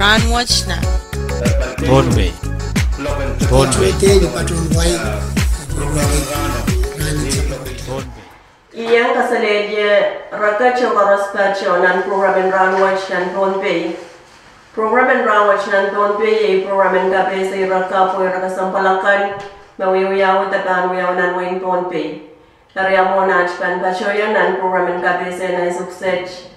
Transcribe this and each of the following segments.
Ranwatch na Bonway Iyang kasaledya rakacho karospacho nan program Ranwatch nan Bonway. Program Ranwatch nan Bonway program kapese rakapo rakasampalakan mawiwiyaw takan wiyaw nan wain Bonway. Karya mo na pan pachoyan nan program kapese na success.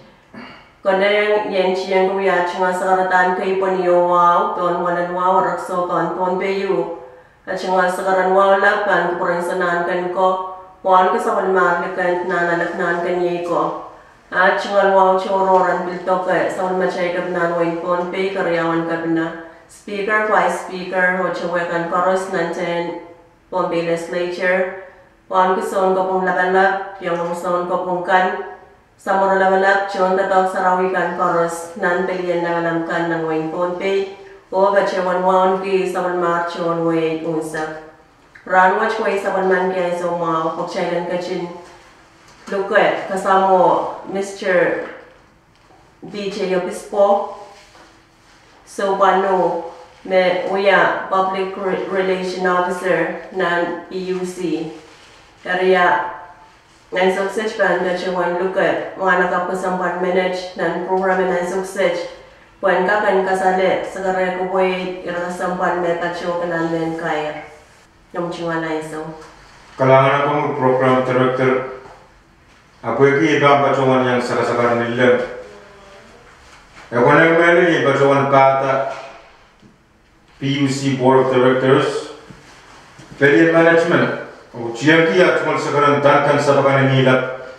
Kondang yang cian kuya cuma sekarang kei poniyo wow ton wanan wow rakso kan ton beyu. Cuma sekarang wow lapan kupuran sanan kan ko wan ke saban mar lekan nanak nan kan ye ko. Cuma wow cororan bil toke saban macai kan nan wain ton be karyawan kabina. Speaker vice speaker ho cewe kan chorus nanten pon be legislature. Wan ke son ko pung labalap yang son ko pung kan. Samoro labalap John tatok sarawikan chorus nan pilihan nabalamkan ng wain ponpe o bachewan wan ki saban mar John way unsak. Ranwatch way saban man kaya so mga pagchaylan kachin luket kasamo Mr. DJ Obispo so wano me uya public relation officer nan PUC area Nang sukses ban na cewan lukat mga nakapasampan manage nan program nan sukses puan kakan kasale segera kubuy irasampan meta cho kanan men kaya yung cewan na iso. Kalangan akong program director ako iki ibang pacuan yang sakasakar nila. Ako nang mali pacuan pata PUC Board of Directors Pedian Management Ujian kia cuma sekarang dankan sabakan nilap,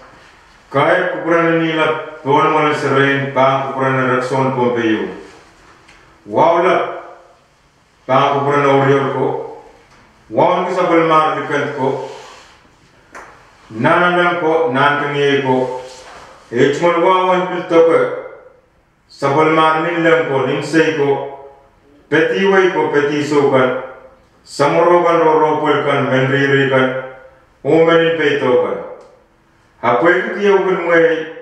kaya kupuran nilap tuan mana serain bang kupuran rakson pompeyu, wawlap bang kupuran orior ko, wawan kisabal mar dikat ko, nanan ko nan kenye ko, cuma wawan pilto ko, sabal mar nilam ko nimsei ko, petiwai ko petiso kan. Samorogan roropol kan menriri kan umenin peito kan hapoy ko kiyo kun way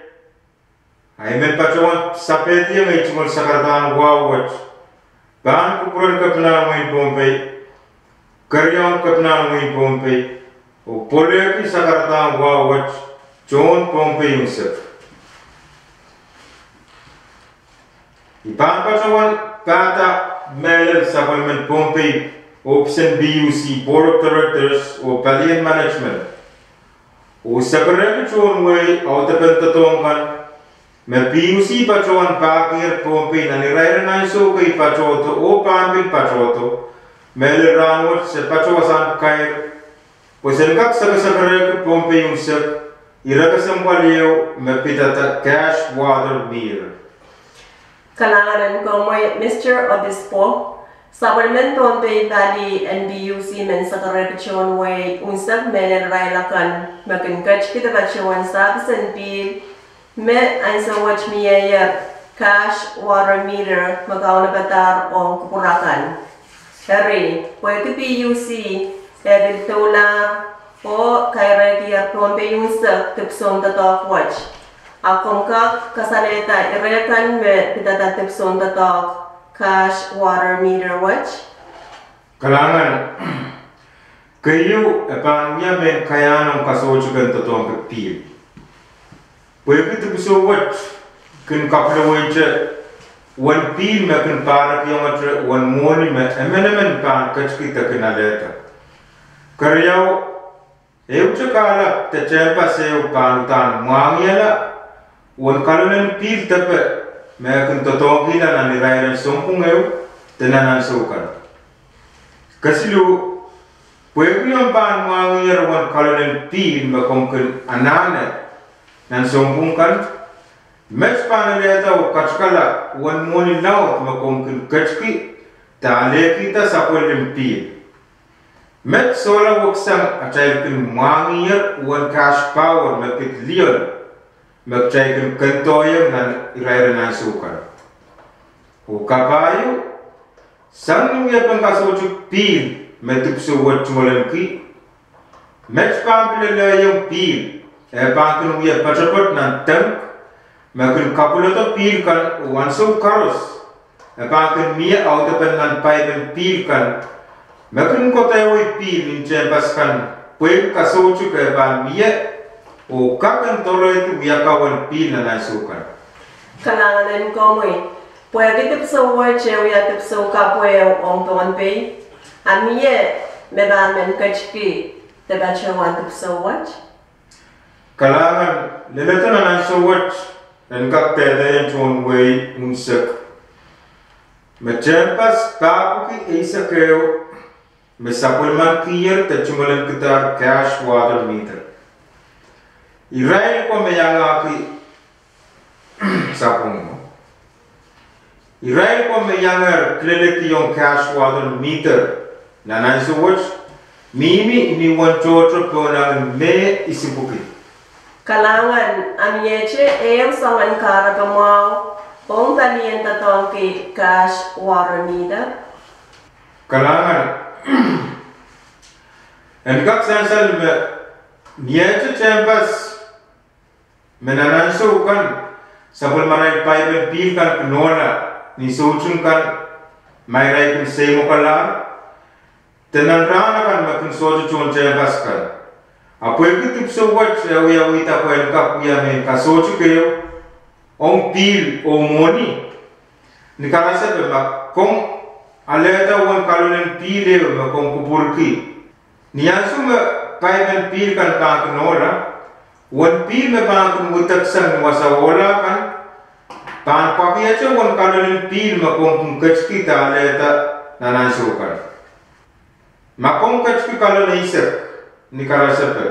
ay men pacuan sapeti yang cuma sakaratan wawat ban kupuran kapna main pompe karyawan kapna main pompe o pole ki sakaratan wawat John pompe yusuf ipan pacuan kata melel sabal pompe Option BUC Board of Directors o Palian Management o sebenarnya cuman way auto pentatongkan me BUC pacuan pakir pompe na niraira na iso kay pacoto o pambil pacoto mele rangot se pacuasan kair pues el kak sebenarnya pompe yung sep ira kasambaliyo me pitata cash water meter. Kalangan ko mo Mr. Obispo Supplement on the Valley and BUC men sa correction way unsab men railakan makin catch kita bachuan sabs and bill me ansa watch me cash water meter magaw na batar o kupurakan. Hari pwede BUC edit tola o kaya kaya pompe yung sa tipson tatok watch. Akong kak kasaleta irekan me pitata tipson tatok cash water meter watch kalangan kayu apanya men kayanong kasoju kan totong kepil pwede tu bisa watch kan kapla waje one pil me kan para kilometer one morning me emenemen pan kach kita kenaleta karyau eucha kala te chepa seu pantan mangiala one kalonen pil tepe Mereka totong kita nanti raya sompung eu tenanan sukan. Kasilu, pueku yang pan mangir wan kalonen pil makomken anane nan sompung kan. Mes pan leta o kachkala wan moni laut makomken kachki tale kita sapolem pil. Met sola woksang acailkin mangir wan cash power mekit lion. Magcaykan kantoyang nan iraira nan sukan. O kapayo, sang yung pangkasochuk pil, metupso wat chumalan ki. Met pampilala yung pil, pangkun yung pachapot nan tank, magkun kapulato pil kan wanso karos, Epakan mia auto pennan paiben pil kan. Makin kota yoi pil in jembas kan. Puek kasochu ke ban mia o kakan tolo itu biya kawan pil na naisukan. Kalangan komoy. Puek itip so woi chew ya tip so kapwe om ton pay. Amie me ban men kachki te bachewan tip so watch. Kalangan leletan na naisu watch en kak tede chon wei unsak. Macampas papu ki isa keo me sapulman kiyer te chungalan kitar cash water meter. Israel ko me yanga ki sapung. Israel ko me yanga klinik yung cash water meter na naisu watch mimi ni wanchocho ponang me isibuki. Kalangan amyeche eyang sangan kara kamau ong talien tatong ki cash water meter. Kalangan engkak sansal me niache champas menananso kan sabul marai pipe pil kan knola ni sochun kan mai rai kun semo kala tenan rana kan makin soju chon champas kan. Apa itu tipso watch ya wita ko engkak ya men ka sochu keo ong pil o moni ni karasa be mak kong aleta won kalunen pile be kong kupurki ni asu me paiben pil kan ta knola won pil me ba kun mutaksan wasawola kan tan pakia che won kalunen pil me kong kachki ta aleta nanasu kan makong kachki kalun isek ni karasa pe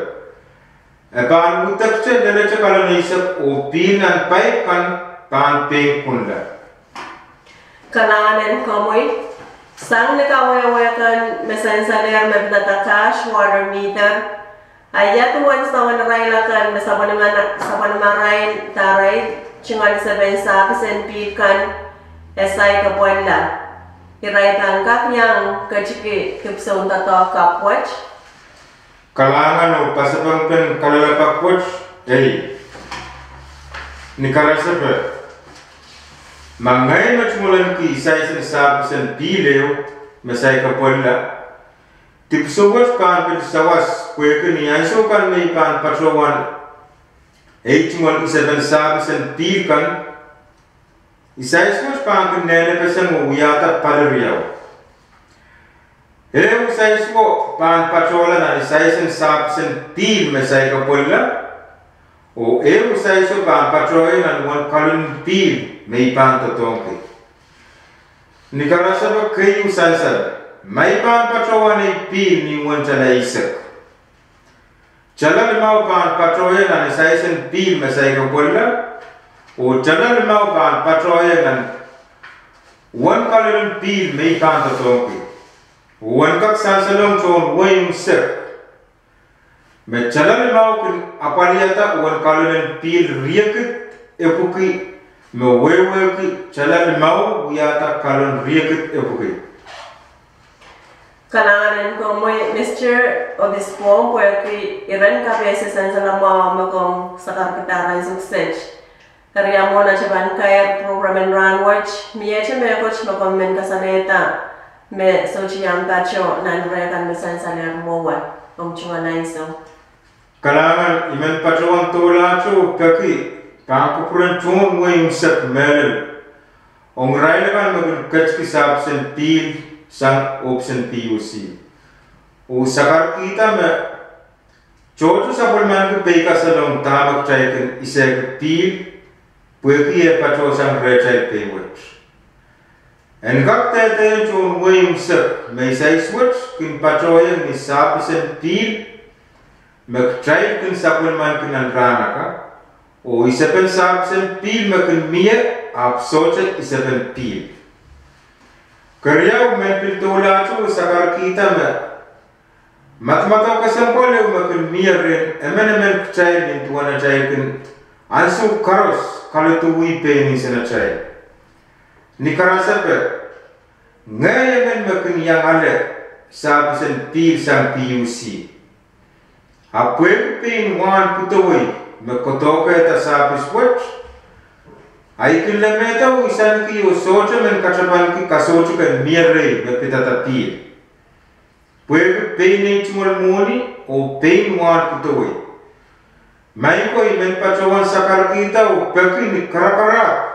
pan mutakche deleche kalun isek o pil nan pai kan pan pe kunla. Kalangan komoy sang nakawayawayakan mesensaler mebnata cash water meter ayat tuan sawan railakan sabanimarain taray chingan saben sapisen pikan esay kapuanla iraitan kaknyang kachiki kipson tato kapwach. Kalangan o pasapangkan kalalapak watch ni karasa pe mangai machmulan ki isai sen sapisen pileo mesai kapuanla tipso watch pan pe sawas kweke ni aiso kan me pan patrowan chmulan isaben sapisen pil kan isai watch pan kan nene pesen mo uyata paleriao. Ele usai so pan patrola na isai sen sapsen pil mesai kapuanla o usai so pan patrola na wan kalun pil mei pan totongki. Ni karasa ba kei usansa mai pan patrola ni pil ni wan chala isak. Chala limau pan patrola na isai sen pil mesai kapuanla o chala limau pan patrola na wan kalun pil mei pan totongki. Wan kak sansalong chon wayung sep. Me chala limau kin apaliyata wan kalunen pil riakit epuki me wewe ki chala limau wiyata kalun riakit epuki. Kalangan komoy Mr. Obispo pueki iran kabese sansalamau makom sakar kitara suksej. Kariamo na chaban kaya program and run watch miyeche me coach makom men kasaneta. Me sochiam tacho nan rekan mesan saler mowa chunga naiso. Kalangan imen patroan tola cho kaki pangkupuran chon wayung sep mel. Ong railakan magun kachki sapsen pil sang option PUC. O sakar kita me chocho sapol man ke peka salong tamak chaiken isek pil pueki e patro sang rechai pewet. Engkak tete chon wayung sep may say switch kin patroyan ni sapisen pil mag-try kin sapul man kin anrana ka o isapen sapisen pil makin miya apsochet isapen pil. Karyaw men piltola cho sakar kita me matmataw kasampole makin miya rin emen try din tuwana try kin anso karos kalutuwi pe ni sana try. Ni karasa pe ngayon makin yang ale sapisen pil sang PUC. Apwek pin wan putoy makotoka ta sapis watch Ai kilometer isan ki usocho men kachapan ki kasocho kan mierre bepita tapir. Puede peine chumul muni o pein muar kutoi. Mai ko men pachawan sakar kita o peki ni karakara.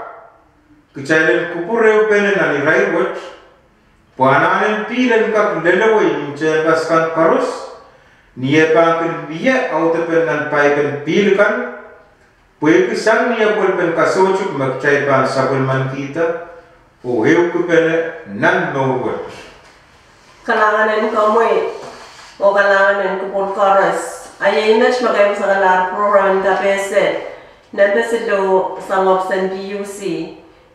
Kecairan kupure penen ani raibot. Puananen pilen kap lelewoi mencebaskan karus. Nia pangkin biya au tepenan paikan pilkan. Puede sang nia pulpen kasocho magcaipan sabun man kita. O heu kupene nan mawot. Kalanganan kamoy o kalanganan kupul chorus. Ayayin na siya magayong sa kalar program kapese. Nabesido sa option PUC.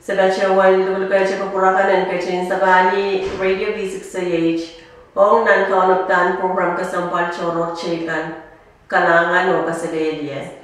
Sebastian Wal dulkay siya kapurakanan kachin sa bali Radio V6AH. Ong nan-kaunaptan program kasampal chorot chikan. Kalangan o kasilelye.